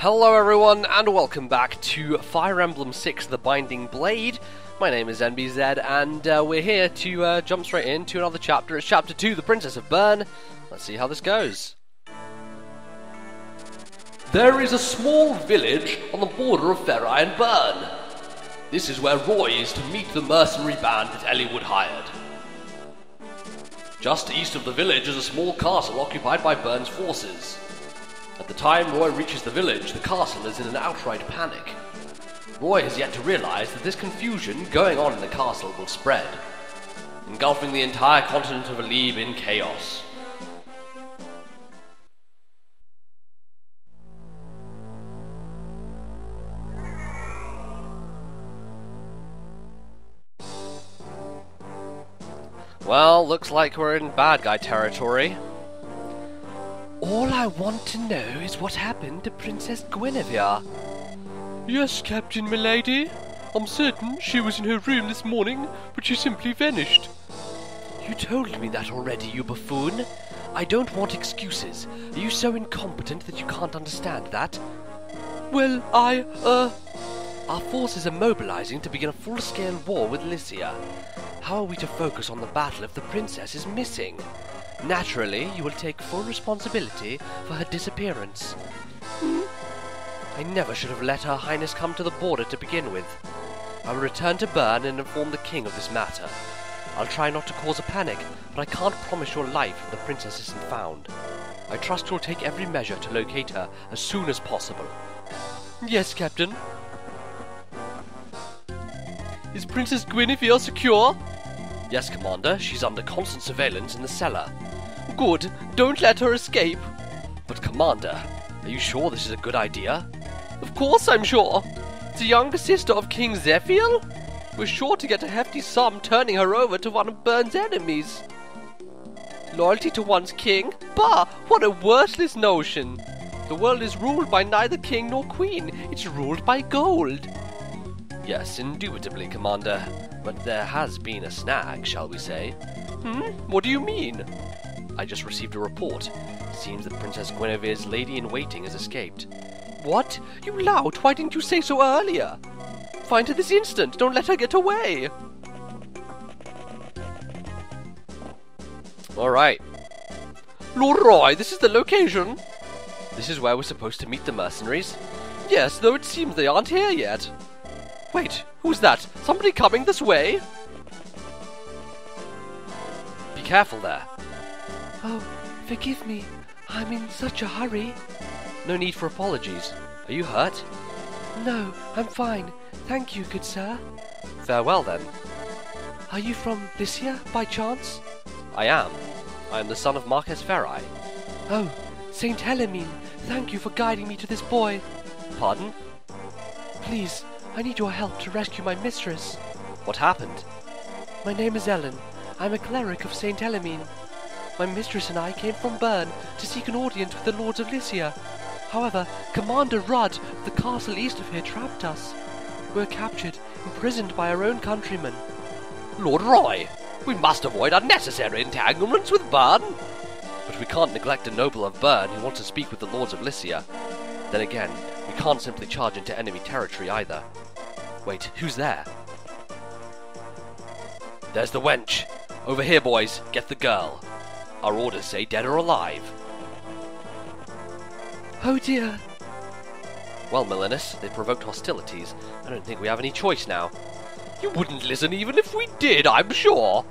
Hello everyone, and welcome back to Fire Emblem 6 The Binding Blade. My name is NBZ, and we're here to jump straight into another chapter. It's Chapter 2, The Princess of Bern. Let's see how this goes. There is a small village on the border of Ferai and Bern. This is where Roy is to meet the mercenary band that Eliwood hired. Just east of the village is a small castle occupied by Bern's forces. At the time Roy reaches the village, the castle is in an outright panic. Roy has yet to realize that this confusion going on in the castle will spread, engulfing the entire continent of Alib in chaos. Well, looks like we're in bad guy territory. All I want to know is what happened to Princess Guinevere. Yes, Captain Milady. I'm certain she was in her room this morning, but she simply vanished. You told me that already, you buffoon. I don't want excuses. Are you so incompetent that you can't understand that? Well, Our forces are mobilizing to begin a full-scale war with Lycia. How are we to focus on the battle if the princess is missing? Naturally, you will take full responsibility for her disappearance. I never should have let Her Highness come to the border to begin with. I will return to Bern and inform the king of this matter. I'll try not to cause a panic, but I can't promise your life if the princess isn't found. I trust you'll take every measure to locate her as soon as possible. yes, Captain. Is Princess Guinevere secure? Yes, Commander. She's under constant surveillance in the cellar. Good. Don't let her escape. But, Commander, are you sure this is a good idea? Of course I'm sure. The younger sister of King Zephiel? We're sure to get a hefty sum turning her over to one of Bern's enemies. Loyalty to one's king? Bah! What a worthless notion! The world is ruled by neither king nor queen. It's ruled by gold. Yes, indubitably, Commander. But there has been a snag, shall we say. What do you mean? I just received a report. Seems that Princess Guinevere's lady-in-waiting has escaped. What? You lout! Why didn't you say so earlier? Find her this instant! Don't let her get away! Alright. Lord Roy, this is the location. This is where we're supposed to meet the mercenaries? Yes, though it seems they aren't here yet. Wait, who's that? Somebody coming this way? Be careful there. Oh, forgive me. I'm in such a hurry. No need for apologies. Are you hurt? No, I'm fine. Thank you, good sir. Farewell, then. Are you from Lycia, by chance? I am. I am the son of Marquess Ferai. Oh, Saint Helene, thank you for guiding me to this boy. Pardon? Please, I need your help to rescue my mistress. What happened? My name is Ellen. I'm a cleric of Saint Helene. My mistress and I came from Bern to seek an audience with the lords of Lycia. However, Commander Rudd of the castle east of here trapped us. We were captured, imprisoned by our own countrymen. Lord Roy, we must avoid unnecessary entanglements with Bern. But we can't neglect a noble of Bern who wants to speak with the lords of Lycia. Then again, we can't simply charge into enemy territory either. Wait, who's there? There's the wench. Over here, boys. Get the girl. Our orders say dead or alive. Oh dear. Well, Milanus, they provoked hostilities. I don't think we have any choice now. You wouldn't listen even if we did, I'm sure.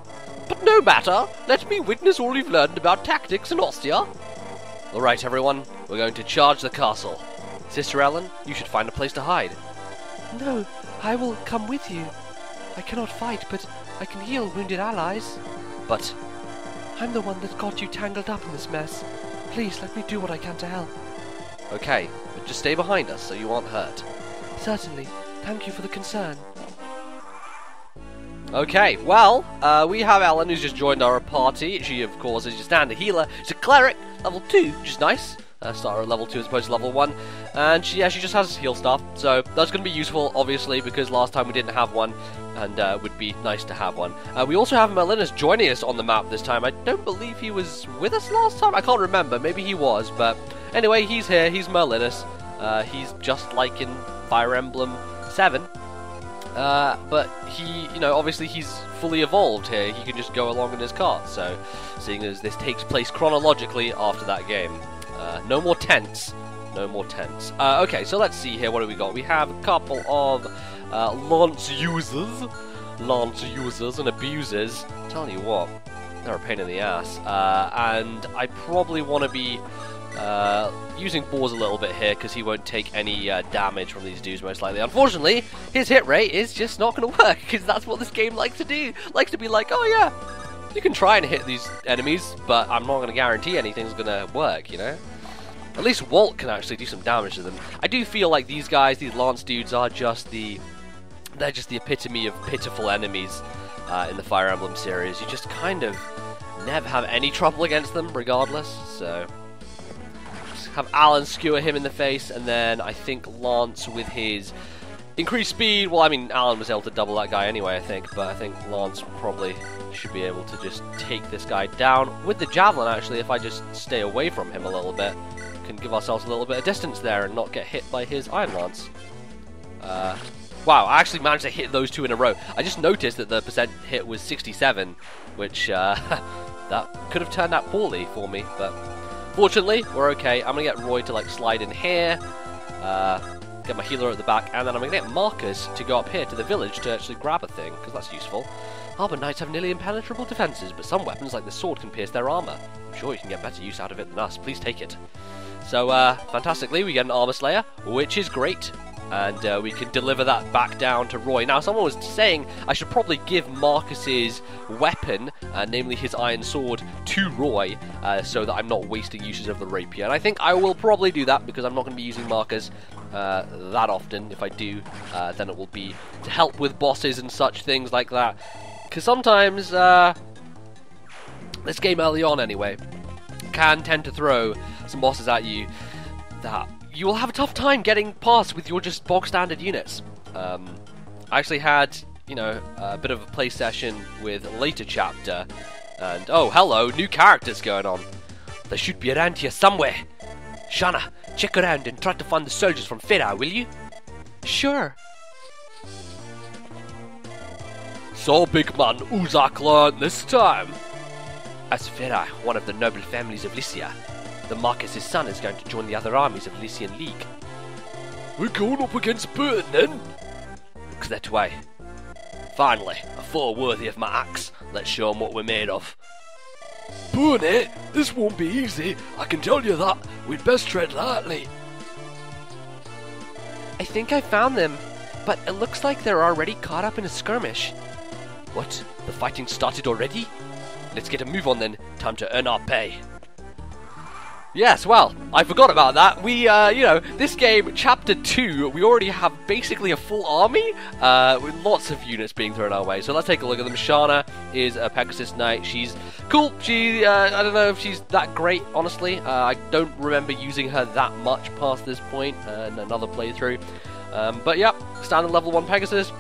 But no matter. Let me witness all you've learned about tactics in Ostia. Alright, everyone. We're going to charge the castle. Sister Ellen, you should find a place to hide. No, I will come with you. I cannot fight, but I can heal wounded allies. But I'm the one that got you tangled up in this mess. Please let me do what I can to help. Okay, but just stay behind us so you aren't hurt. Certainly. Thank you for the concern. Okay, well, we have Ellen who's just joined our party. She, of course, is your standard healer. She's a cleric, level 2, which is nice. Start at level 2 as opposed to level 1. And she just has heal staff. So that's going to be useful, obviously, because last time we didn't have one. And would be nice to have one. We also have Milanus joining us on the map this time. I don't believe he was with us last time. I can't remember. Maybe he was, but Anyway, he's here, he's Merlinus. He's just like in Fire Emblem 7. But he, obviously he's fully evolved here. He can just go along in his cart. So, seeing as this takes place chronologically after that game. No more tents. No more tents. Okay, so let's see here. What do we got? We have a couple of lance users and abusers. I'm telling you what, they're a pain in the ass. And I probably want to be using Boars a little bit here because he won't take any damage from these dudes most likely. Unfortunately, his hit rate is just not going to work because that's what this game likes to do. Likes to be like, oh yeah, you can try and hit these enemies, but I'm not going to guarantee anything's going to work, At least Walt can actually do some damage to them. I do feel like these guys, these Lance dudes, are just they're just the epitome of pitiful enemies in the Fire Emblem series. You just kind of never have any trouble against them, regardless. So have Alan skewer him in the face, and then I think Lance with his increased speed. Well, I mean, Alan was able to double that guy anyway, I think, but I think Lance probably should be able to just take this guy down with the javelin. Actually, if I just stay away from him a little bit, can give ourselves a little bit of distance there and not get hit by his Iron Lance. Wow, I actually managed to hit those two in a row. I just noticed that the percent hit was 67, which that could have turned out poorly for me, but fortunately, we're okay. I'm going to get Roy to slide in here, get my healer at the back, and then I'm going to get Marcus to go up here to the village to actually grab a thing, because that's useful. Harbour Knights have nearly impenetrable defences, but some weapons like the sword can pierce their armour. I'm sure you can get better use out of it than us. Please take it. So, fantastically, we get an Armour Slayer, which is great. And we can deliver that back down to Roy. Now, someone was saying I should probably give Marcus's weapon, namely his iron sword, to Roy, so that I'm not wasting uses of the rapier. And I think I will probably do that, because I'm not going to be using Marcus that often. If I do, then it will be to help with bosses and such things like that. Because sometimes, this game early on anyway, can tend to throw some bosses at you that you will have a tough time getting past with your just bog standard units. I actually had, a bit of a play session with a later chapter, and oh, hello, new characters going on. They should be around here somewhere. Shana, check around and try to find the soldiers from Fera, will you? Sure. So, big man, who's our client this time? As Fera, one of the noble families of Lycia, the Marcus's son is going to join the other armies of Lycian League. We're going up against Burton then? Looks that way. Finally, a foe worthy of my axe. Let's show 'em what we're made of. Burton, this won't be easy, I can tell you that. We'd best tread lightly. I think I found them, but it looks like they're already caught up in a skirmish. What? The fighting started already? Let's get a move on then. Time to earn our pay. Yes, well, I forgot about that. We, this game, Chapter 2, we already have basically a full army, with lots of units being thrown our way. So let's take a look at them. Shana is a Pegasus Knight. She's cool. She, I don't know if she's that great, honestly. I don't remember using her that much past this point in another playthrough. But yeah, standard level 1 Pegasus.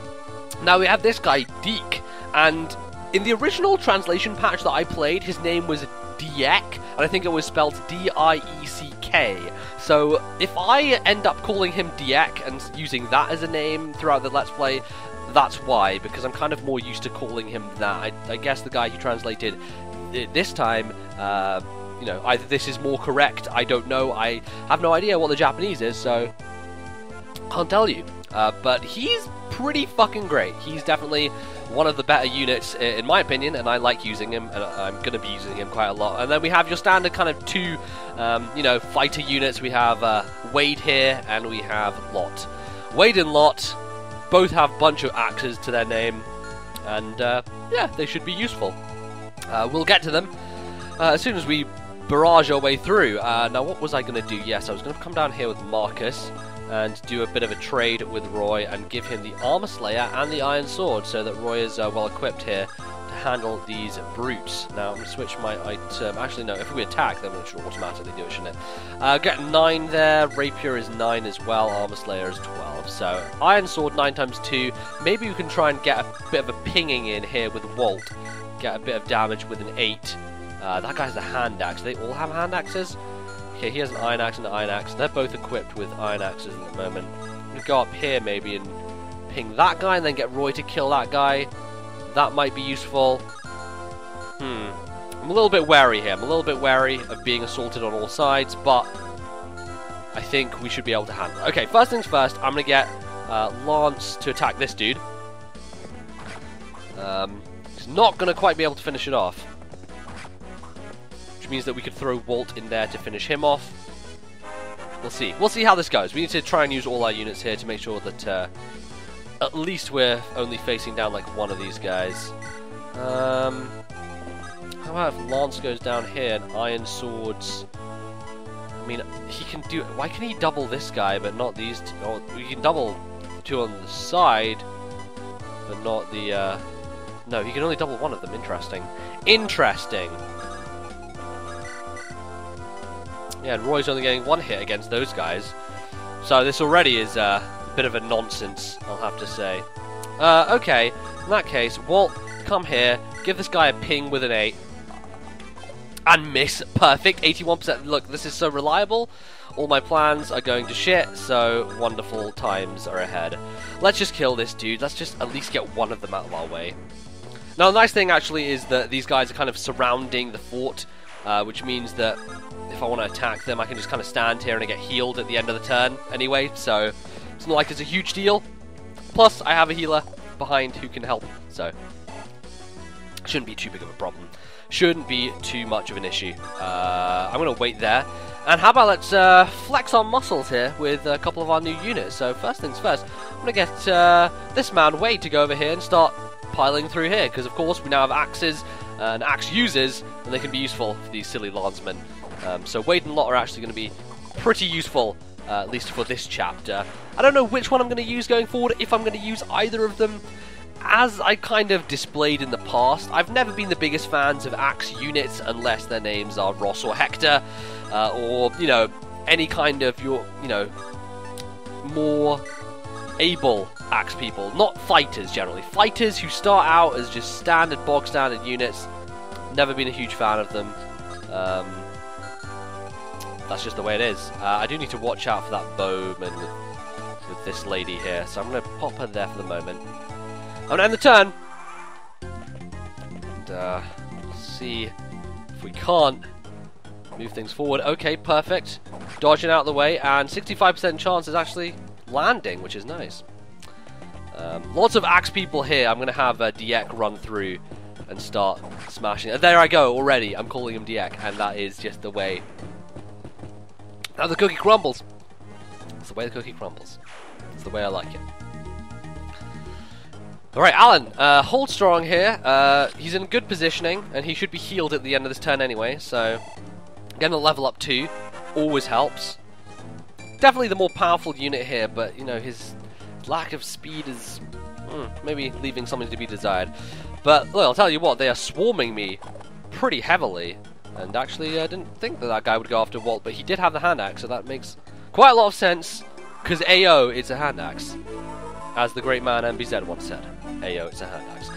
Now we have this guy, Deke, and in the original translation patch that I played, his name was Diek, and I think it was spelled D-I-E-C-K. So if I end up calling him Diek and using that as a name throughout the Let's Play, that's why, because I'm kind of more used to calling him that. I guess the guy who translated it this time, either this is more correct, I don't know, I have no idea what the Japanese is, so can't tell you. But he's pretty fucking great. He's definitely one of the better units, in my opinion, and I like using him, and I'm going to be using him quite a lot. And then we have your standard kind of two, fighter units. We have Wade here, and we have Lot. Wade and Lot both have a bunch of axes to their name, and yeah, they should be useful. We'll get to them as soon as we barrage our way through. Now, what was I going to do? Yes, I was going to come down here with Marcus and do a bit of a trade with Roy and give him the Armour Slayer and the Iron Sword so that Roy is well equipped here to handle these brutes. Now I'm going to switch my item. Actually no, if we attack then it should automatically do it, shouldn't it? Get 9 there, Rapier is 9 as well, Armour Slayer is 12. So Iron Sword 9 times 2, maybe we can try and get a bit of a pinging in here with Walt. Get a bit of damage with an 8. That guy has a hand axe. They all have hand axes? Okay, he has an iron axe and an iron axe. They're both equipped with iron axes at the moment. I'm gonna go up here maybe and ping that guy and then get Roy to kill that guy. That might be useful. I'm a little bit wary here. I'm a little bit wary of being assaulted on all sides, but I think we should be able to handle it. Okay, first things first, I'm going to get Lance to attack this dude. He's not going to quite be able to finish it off, which means that we could throw Walt in there to finish him off. We'll see. We'll see how this goes. We need to try and use all our units here to make sure that at least we're only facing down like one of these guys. How about if Lance goes down here and Iron Swords? I mean, he can do... Why can he double this guy but not these two? Oh, we can double the two on the side, but not the... No, he can only double one of them. Interesting. Interesting! Yeah, and Roy's only getting one hit against those guys. So this already is a bit of a nonsense, I'll have to say. Okay, in that case, Walt, come here, give this guy a ping with an 8. And miss. Perfect. 81%. Look, this is so reliable. All my plans are going to shit, so wonderful times are ahead. Let's just kill this dude. Let's just at least get one of them out of our way. Now, the nice thing actually is that these guys are kind of surrounding the fort, which means that if I want to attack them, I can just kind of stand here and I get healed at the end of the turn anyway, so it's not like it's a huge deal. Plus, I have a healer behind who can help, so shouldn't be too big of a problem. Shouldn't be too much of an issue. I'm going to wait there. And how about let's flex our muscles here with a couple of our new units. So first things first, I'm going to get this man Wade to go over here and start piling through here. Because of course we now have axes and axe users, and they can be useful for these silly lancemen. So Wade and Lot are actually going to be pretty useful, at least for this chapter. I don't know which one I'm going to use going forward, if I'm going to use either of them. As I kind of displayed in the past, I've never been the biggest fans of axe units unless their names are Ross or Hector, or, you know, any kind of your, you know, more able axe people. Not fighters, generally. Fighters who start out as just standard, bog standard units. Never been a huge fan of them. That's just the way it is. I do need to watch out for that bowman with this lady here, so I'm going to pop her there for the moment. I'm going to end the turn, and see if we can't move things forward. Okay, perfect. Dodging out of the way, and 65% chance is actually landing, which is nice. Lots of axe people here. I'm going to have Diek run through and start smashing. There I go, already. I'm calling him Diek, and that is just the way. Now the cookie crumbles. It's the way the cookie crumbles. It's the way I like it. Alright, Alan, hold strong here. He's in good positioning, and he should be healed at the end of this turn anyway, so getting a level up 2 always helps. Definitely the more powerful unit here, but, you know, his lack of speed is maybe leaving something to be desired. But, look, I'll tell you what, they are swarming me pretty heavily, and actually I didn't think that that guy would go after Walt, but he did have the hand axe, so that makes quite a lot of sense, because AO, it's a hand axe. As the great man MBZ once said. Ayo, it's a hand axe.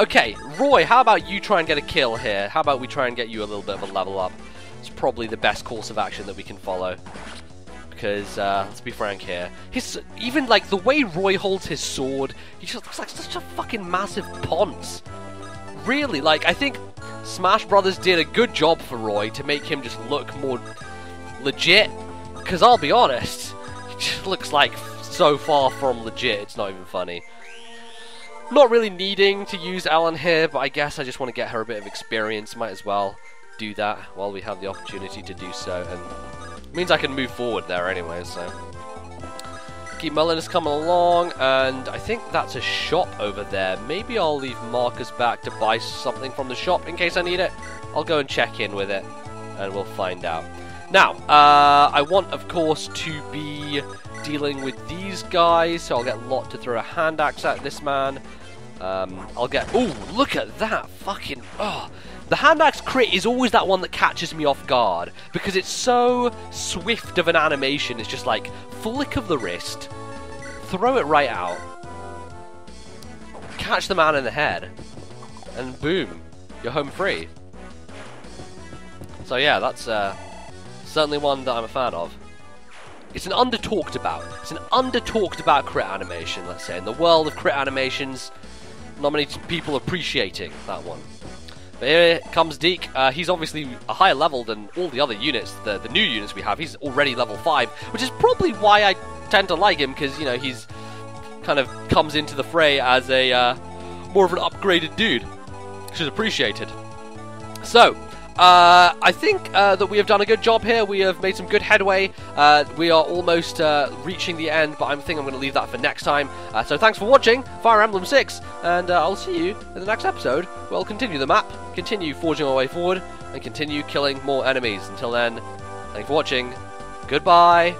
Okay, Roy, how about you try and get a kill here? How about we try and get you a little bit of a level up? It's probably the best course of action that we can follow. Because, let's be frank here. Even, like, the way Roy holds his sword, he just looks like such a fucking massive ponce. Really, like, I think Smash Brothers did a good job for Roy to make him just look more legit. Because I'll be honest, he just looks like so far from legit, it's not even funny. Not really needing to use Ellen here, but I guess I just want to get her a bit of experience. Might as well do that while we have the opportunity to do so, and it means I can move forward there anyway, so. Keep Mullen is coming along, and I think that's a shop over there. Maybe I'll leave Marcus back to buy something from the shop in case I need it. I'll go and check in with it, and we'll find out. Now, I want, of course, to be dealing with these guys, so I'll get Lot to throw a hand axe at this man. I'll get... Ooh, look at that fucking... Oh, the hand axe crit is always that one that catches me off guard, because it's so swift of an animation. It's just like, flick of the wrist, throw it right out, catch the man in the head, and boom, you're home free. So yeah, that's certainly one that I'm a fan of. It's an under-talked about. It's an under-talked about crit animation, let's say. In the world of crit animations, not many people appreciating that one. But here comes Deke. He's obviously a higher level than all the other units, the new units we have. He's already level 5, which is probably why I tend to like him, because, you know, he's kind of comes into the fray as a more of an upgraded dude, which is appreciated. So, I think that we have done a good job here. We have made some good headway. We are almost reaching the end, but I think I'm going to leave that for next time. So thanks for watching Fire Emblem 6, and I'll see you in the next episode. We'll continue the map, continue forging our way forward, and continue killing more enemies. Until then, thanks for watching. Goodbye.